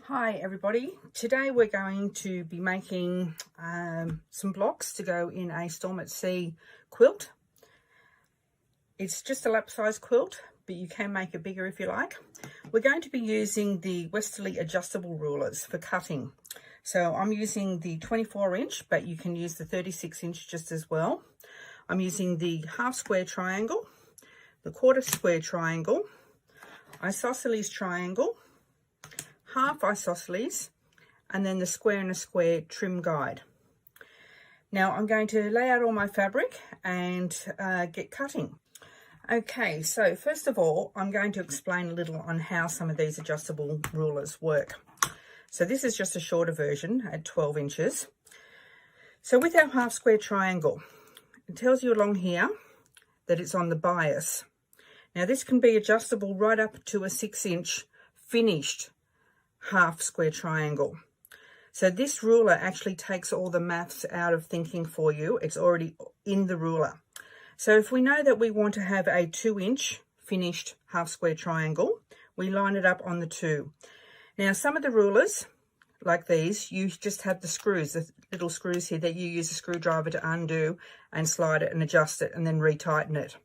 Hi everybody, today we're going to be making some blocks to go in a Storm at Sea quilt. It's just a lap size quilt, but you can make it bigger if you like. We're going to be using the Westalee adjustable rulers for cutting. So I'm using the 24 inch, but you can use the 36 inch just as well. I'm using the half square triangle, the quarter square triangle, isosceles triangle, half isosceles, and then the square and a square trim guide. Now I'm going to lay out all my fabric and get cutting. Okay, so first of all, I'm going to explain a little on how some of these adjustable rulers work. So this is just a shorter version at 12 inches. So with our half square triangle, it tells you along here that it's on the bias. Now this can be adjustable right up to a 6-inch finished half square triangle. So this ruler actually takes all the maths out of thinking for you. It's already in the ruler. So if we know that we want to have a 2-inch finished half square triangle, we line it up on the 2. Now some of the rulers, like these, you just have the screws, the little screws here that you use a screwdriver to undo and slide it and adjust it and then retighten it.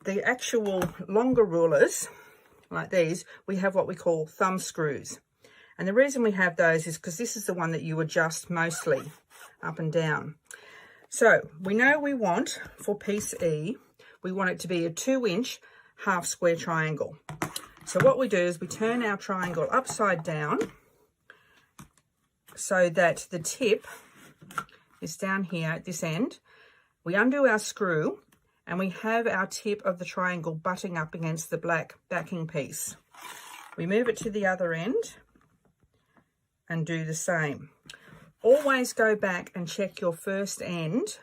The actual longer rulers, like these, we have what we call thumb screws. And the reason we have those is because this is the one that you adjust mostly up and down. So we know we want, for piece E, we want it to be a 2-inch half square triangle. So what we do is we turn our triangle upside down so that the tip is down here at this end. We undo our screw and we have our tip of the triangle butting up against the black backing piece. We move it to the other end and do the same. Always go back and check your first end,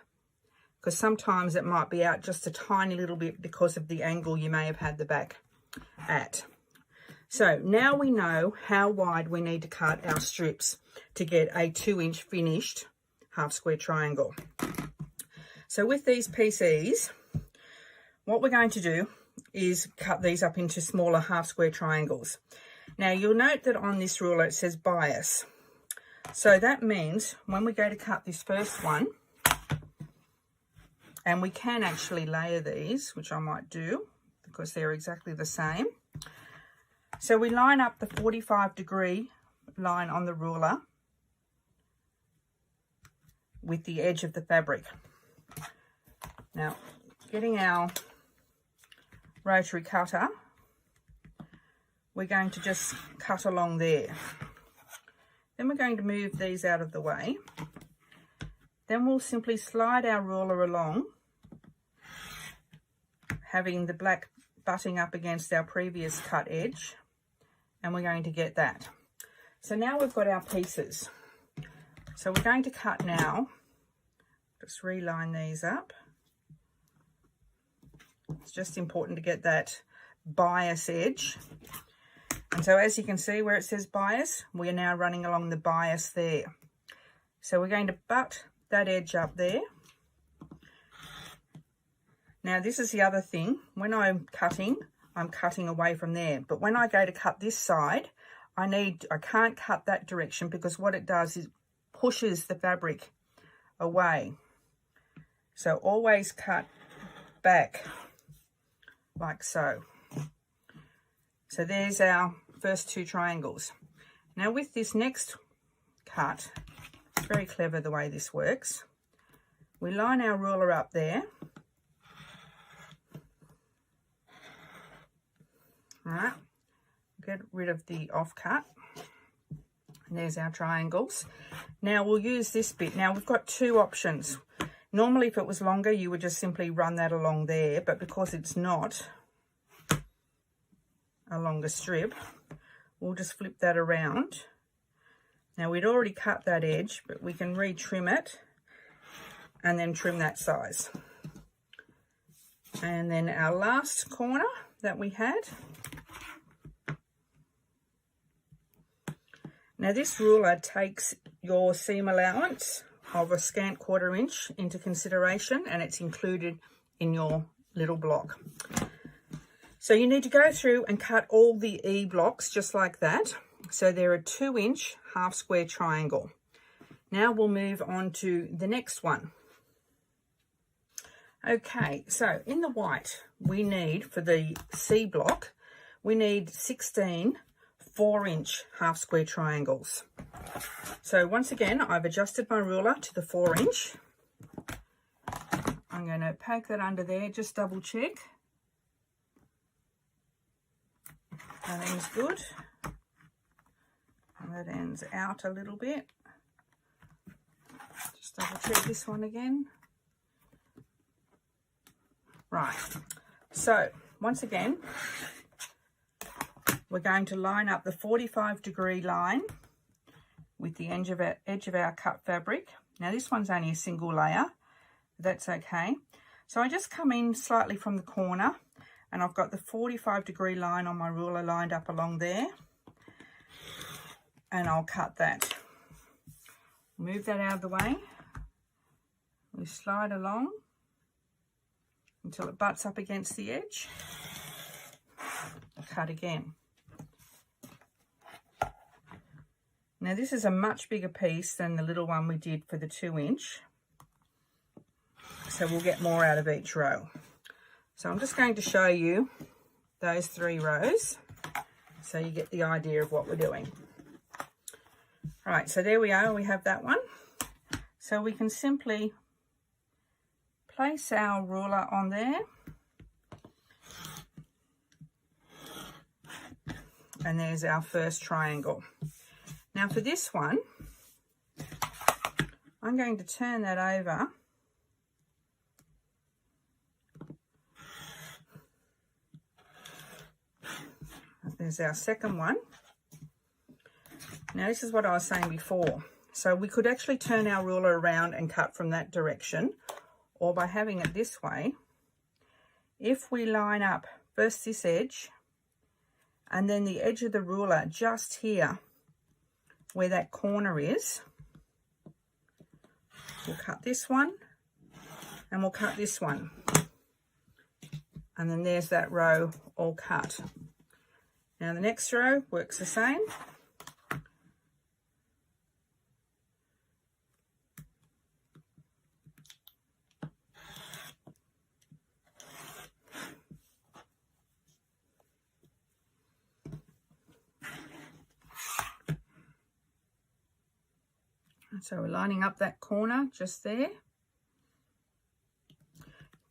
because sometimes it might be out just a tiny little bit because of the angle you may have had the back at. So now we know how wide we need to cut our strips to get a 2-inch finished half square triangle. So with these PCs, what we're going to do is cut these up into smaller half square triangles. Now you'll note that on this ruler it says bias. So that means when we go to cut this first one, and we can actually layer these, which I might do because they're exactly the same. So we line up the 45-degree line on the ruler with the edge of the fabric. Now, getting our rotary cutter, we're going to just cut along there. Then we're going to move these out of the way. Then we'll simply slide our ruler along, having the black butting up against our previous cut edge, and we're going to get that. So now we've got our pieces. So we're going to cut now. Just reline these up. It's just important to get that bias edge. And so as you can see where it says bias, we are now running along the bias there. So we're going to butt that edge up there. Now this is the other thing. When I'm cutting away from there. But when I go to cut this side, I can't cut that direction, because what it does is pushes the fabric away. So always cut back like so. So there's our first 2 triangles. Now with this next cut, it's very clever the way this works. We line our ruler up there. All right, get rid of the offcut. And there's our triangles. Now we'll use this bit. Now we've got 2 options. Normally if it was longer, you would just simply run that along there, but because it's not a longer strip, we'll just flip that around. Now we'd already cut that edge, but we can re-trim it and then trim that size. And then our last corner that we had. Now this ruler takes your seam allowance of a scant 1/4 inch into consideration, and it's included in your little block. So you need to go through and cut all the E blocks just like that. So they're a 2-inch half square triangle. Now we'll move on to the next one. Okay, so in the white, we need, for the C block, we need 16 4-inch half square triangles. So once again, I've adjusted my ruler to the 4-inch. I'm going to poke that under there, just double check. That end's good. And that end's out a little bit. Just double check this one again. Right, so once again, we're going to line up the 45-degree line with the edge of our cut fabric. Now this one's only a single layer, that's okay. So I just come in slightly from the corner, and I've got the 45-degree line on my ruler lined up along there, and I'll cut that. Move that out of the way. We slide along until it butts up against the edge. Cut again. Now this is a much bigger piece than the little one we did for the 2-inch. So we'll get more out of each row. So I'm just going to show you those 3 rows so you get the idea of what we're doing. All right, so there we are, we have that one. So we can simply place our ruler on there. And there's our first triangle. Now for this one, I'm going to turn that over. There's our second one. Now this is what I was saying before. So we could actually turn our ruler around and cut from that direction, or by having it this way, if we line up first this edge and then the edge of the ruler just here where that corner is, we'll cut this one and we'll cut this one, and then there's that row all cut. Now the next row works the same. So we're lining up that corner just there.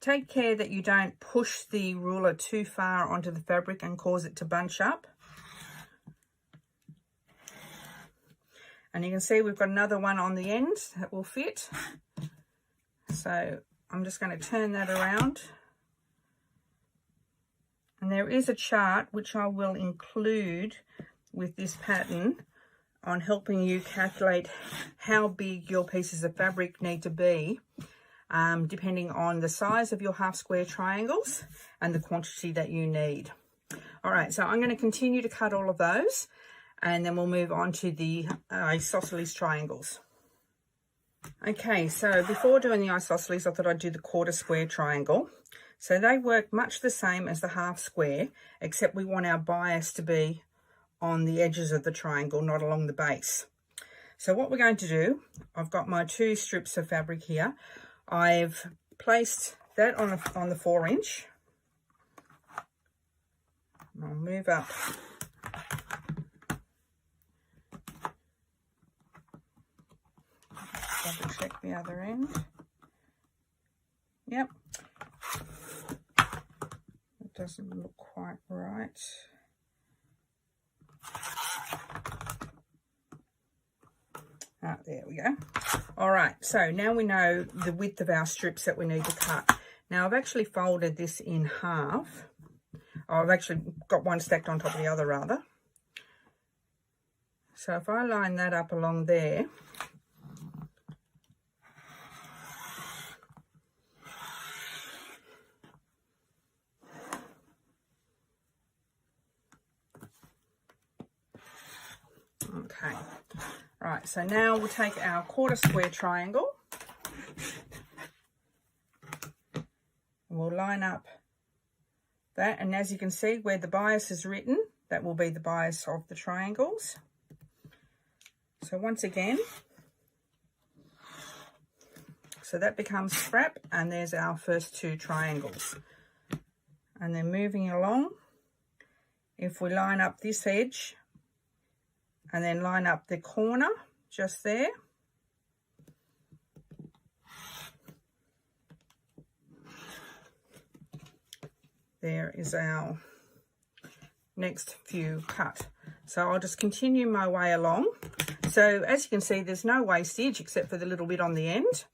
Take care that you don't push the ruler too far onto the fabric and cause it to bunch up. And you can see we've got another one on the end that will fit. So I'm just going to turn that around. And there is a chart which I will include with this pattern on helping you calculate how big your pieces of fabric need to be, depending on the size of your half square triangles and the quantity that you need. All right, so I'm going to continue to cut all of those, and then we'll move on to the isosceles triangles. Okay, so before doing the isosceles, I thought I'd do the quarter square triangle. So they work much the same as the half square, except we want our bias to be on the edges of the triangle, not along the base. So what we're going to do, I've got my 2 strips of fabric here. I've placed that on the 4-inch. I'll move up. Double check the other end. Yep. It doesn't look quite right. There we go. All right, so now we know the width of our strips that we need to cut. Now I've actually folded this in half. I've actually got one stacked on top of the other rather. So if I line that up along there, okay. Right, so now we'll take our quarter square triangle and we'll line up that, and as you can see where the bias is written, that will be the bias of the triangles. So once again, so that becomes scrap, and there's our first 2 triangles. And then moving along, if we line up this edge and then line up the corner just there, there is our next few cut. So I'll just continue my way along. So as you can see, there's no wastage except for the little bit on the end.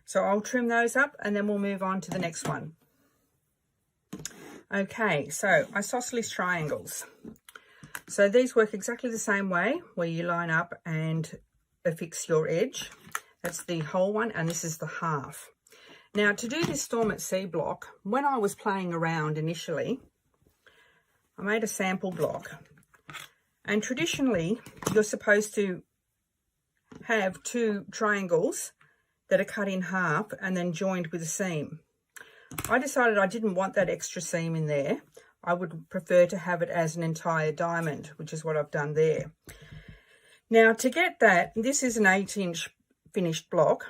So I'll trim those up and then we'll move on to the next one. Okay, so isosceles triangles. So these work exactly the same way, where you line up and affix your edge. That's the whole one, and this is the half. Now, to do this Storm at Sea block, when I was playing around initially, I made a sample block. And traditionally, you're supposed to have 2 triangles that are cut in half and then joined with a seam. I decided I didn't want that extra seam in there. I would prefer to have it as an entire diamond, which is what I've done there. Now, to get that, this is an 8-inch finished block.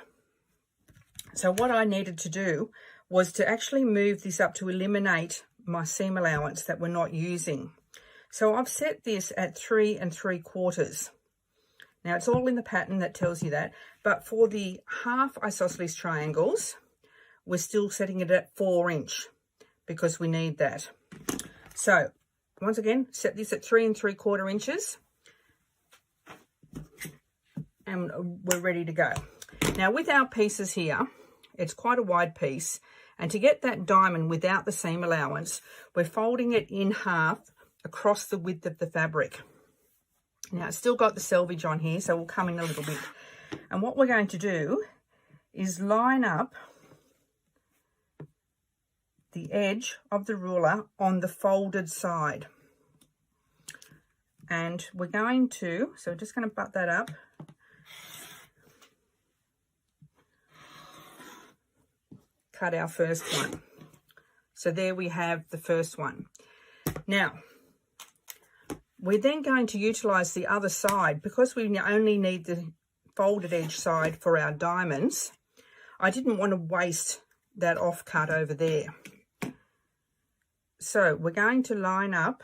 So what I needed to do was to actually move this up to eliminate my seam allowance that we're not using. So I've set this at 3 3/4. Now, it's all in the pattern that tells you that, but for the half isosceles triangles, we're still setting it at 4-inch because we need that. So once again, set this at 3 3/4 inches and we're ready to go. Now with our pieces here, it's quite a wide piece, and to get that diamond without the seam allowance, we're folding it in half across the width of the fabric. Now it's still got the selvage on here, so we'll come in a little bit. And what we're going to do is line up the edge of the ruler on the folded side. And we're going to, so we're just going to butt that up. Cut our first one. So there we have the first one. Now, we're then going to utilize the other side because we only need the folded edge side for our diamonds. I didn't want to waste that off cut over there. So we're going to line up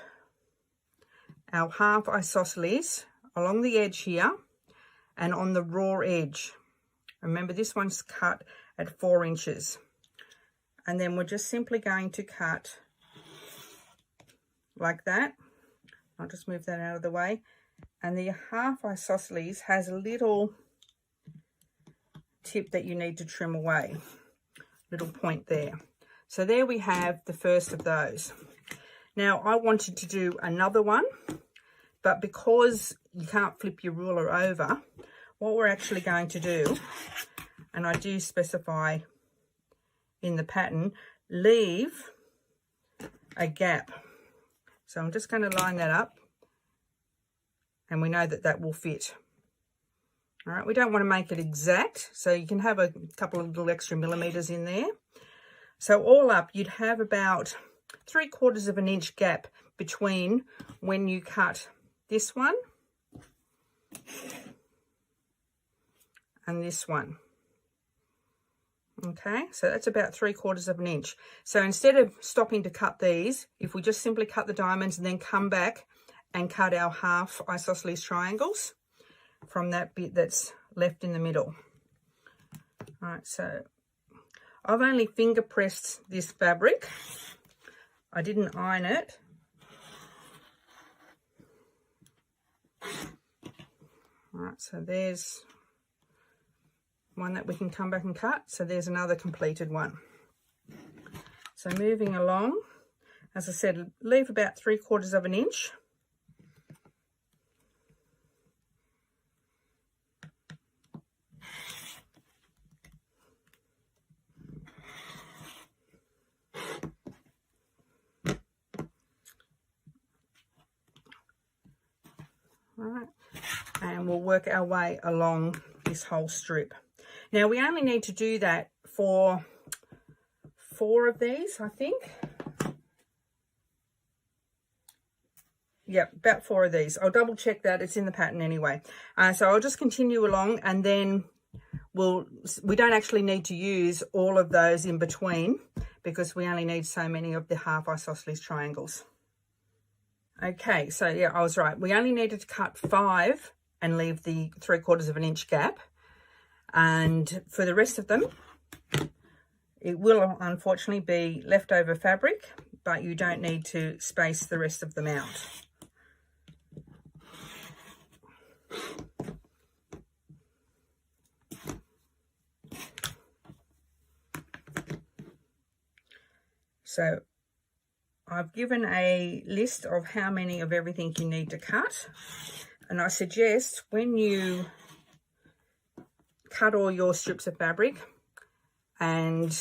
our half isosceles along the edge here and on the raw edge. Remember, this one's cut at 4 inches. And then we're just simply going to cut like that. I'll just move that out of the way. And the half isosceles has a little tip that you need to trim away, little point there. So there we have the first of those. Now I wanted to do another one, but because you can't flip your ruler over, what we're actually going to do, and I do specify in the pattern, leave a gap. So I'm just going to line that up, and we know that that will fit. All right, we don't want to make it exact, so you can have a couple of little extra millimeters in there. So all up, you'd have about 3/4 of an inch gap between when you cut this one and this one. Okay, so that's about 3/4 of an inch. So instead of stopping to cut these, if we just simply cut the diamonds and then come back and cut our half isosceles triangles from that bit that's left in the middle. All right, so I've only finger pressed this fabric. I didn't iron it. All right, so there's one that we can come back and cut. So there's another completed one. So moving along, as I said, leave about 3/4 of an inch. All right, and we'll work our way along this whole strip. Now we only need to do that for 4 of these, I think. Yep, about 4 of these. I'll double check that. It's in the pattern anyway. So I'll just continue along, and then we don't actually need to use all of those in between because we only need so many of the half isosceles triangles. Okay, so yeah, I was right. We only needed to cut 5 and leave the 3/4 of an inch gap. And for the rest of them, it will unfortunately be leftover fabric, but you don't need to space the rest of them out. So I've given a list of how many of everything you need to cut. And I suggest when you cut all your strips of fabric and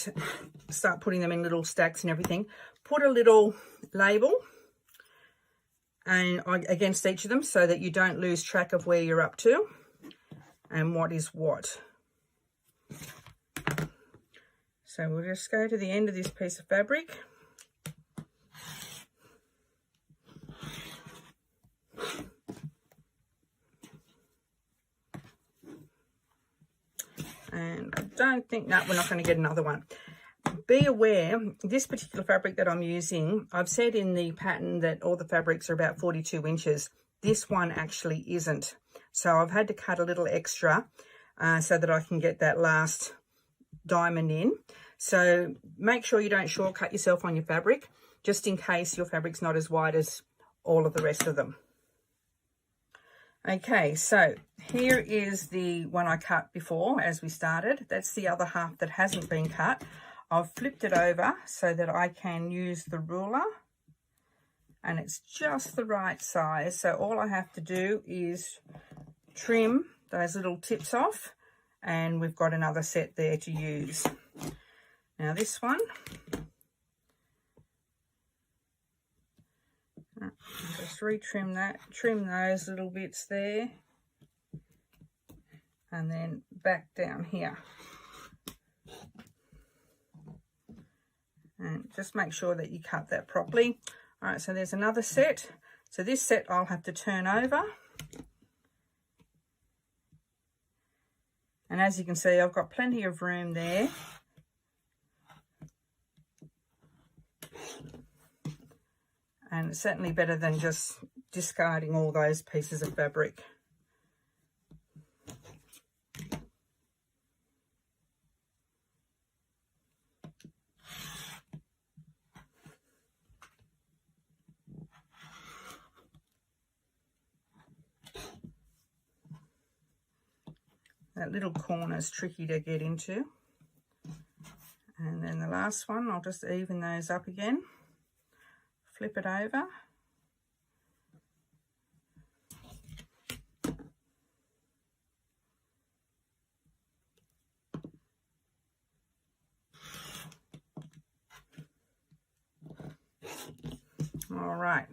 start putting them in little stacks and everything, put a little label and against each of them so that you don't lose track of where you're up to and what is what. So we'll just go to the end of this piece of fabric. And I don't think, no, we're not going to get another one. Be aware, this particular fabric that I'm using, I've said in the pattern that all the fabrics are about 42 inches. This one actually isn't. So I've had to cut a little extra so that I can get that last diamond in. So make sure you don't shortcut yourself on your fabric, just in case your fabric's not as wide as all of the rest of them. Okay, so here is the one I cut before as we started. That's the other half that hasn't been cut. I've flipped it over so that I can use the ruler, and it's just the right size. So all I have to do is trim those little tips off, and we've got another set there to use. Now this one, just retrim that, trim those little bits there, and then back down here. And just make sure that you cut that properly. All right, so there's another set. So this set I'll have to turn over. And as you can see, I've got plenty of room there. And it's certainly better than just discarding all those pieces of fabric. That little corner is tricky to get into. And then the last one, I'll just even those up again. Flip it over. All right.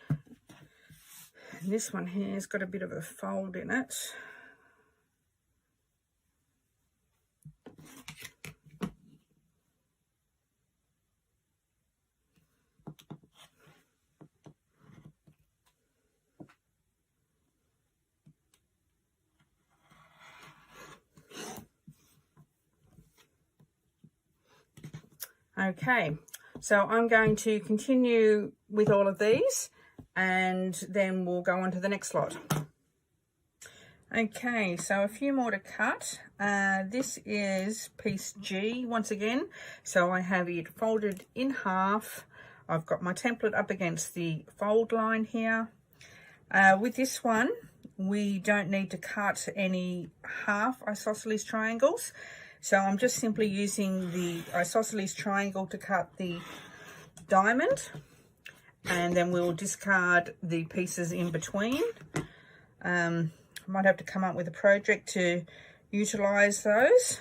And this one here has got a bit of a fold in it. Okay, so I'm going to continue with all of these and then we'll go on to the next lot. Okay, so a few more to cut. This is piece G once again. So I have it folded in half. I've got my template up against the fold line here. With this one, we don't need to cut any half isosceles triangles. So I'm just simply using the isosceles triangle to cut the diamond, and then we'll discard the pieces in between. I might have to come up with a project to utilize those.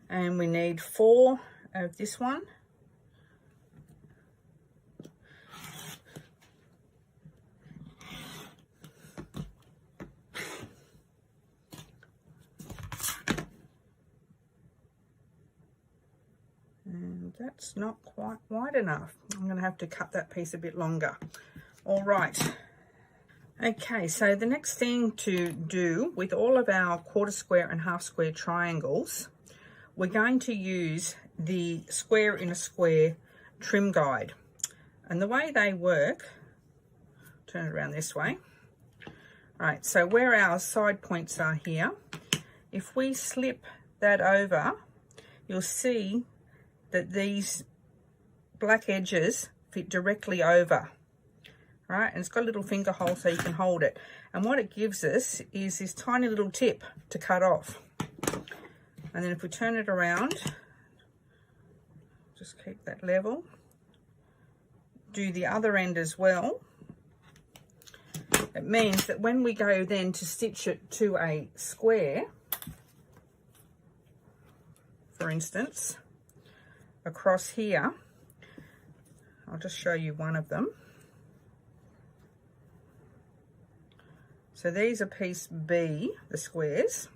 And we need 4 of this one. That's not quite wide enough. I'm going to have to cut that piece a bit longer. All right. Okay, so the next thing to do with all of our quarter square and half square triangles, we're going to use the square in a square trim guide. And the way they work, turn it around this way. All right, so where our side points are here, if we slip that over, you'll see that these black edges fit directly over. Right, and it's got a little finger hole so you can hold it. And what it gives us is this tiny little tip to cut off. And then if we turn it around, just keep that level. Do the other end as well. It means that when we go then to stitch it to a square, for instance, across here, I'll just show you one of them. So these are piece B, the squares.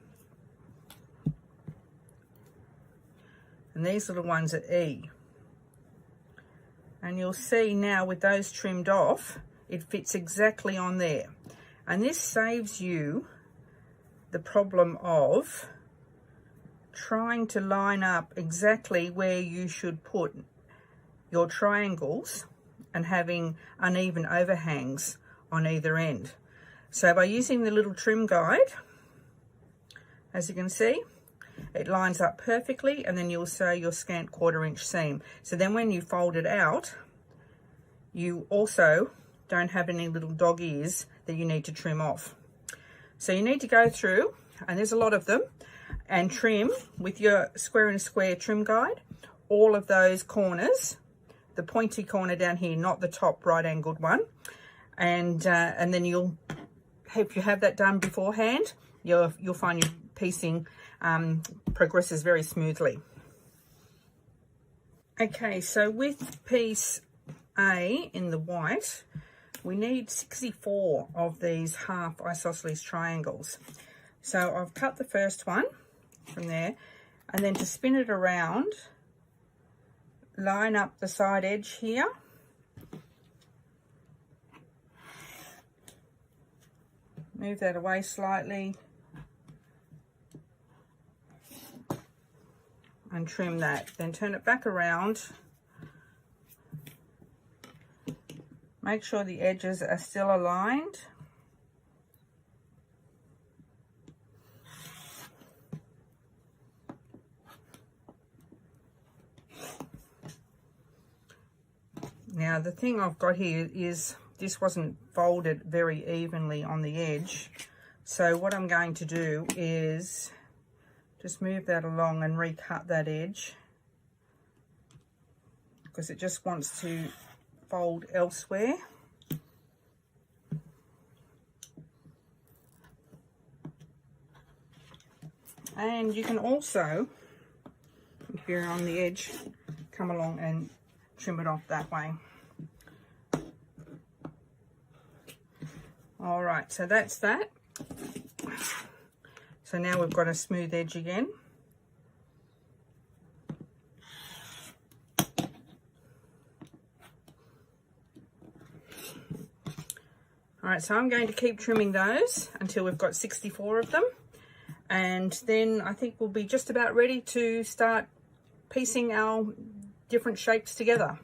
And these little ones are E. And you'll see now with those trimmed off, it fits exactly on there. And this saves you the problem of trying to line up exactly where you should put your triangles and having uneven overhangs on either end. So by using the little trim guide, as you can see, it lines up perfectly, and then you'll sew your scant 1/4 inch seam. So then when you fold it out, you also don't have any little dog ears that you need to trim off. So you need to go through, and there's a lot of them, and trim with your square and square trim guide all of those corners, the pointy corner down here, not the top right angled one, and then you'll, if you have that done beforehand, you'll find your piecing progresses very smoothly. Okay, so with piece A in the white, we need 64 of these half isosceles triangles. So I've cut the first one from there, and then to spin it around, line up the side edge here. Move that away slightly and trim that. Then turn it back around. Make sure the edges are still aligned. Now the thing I've got here is this wasn't folded very evenly on the edge. So what I'm going to do is just move that along and recut that edge, because it just wants to fold elsewhere. And you can also, if you're on the edge, come along and trim it off that way. All right, so that's that. So now we've got a smooth edge again. All right, so I'm going to keep trimming those until we've got 64 of them. And then I think we'll be just about ready to start piecing our different shapes together.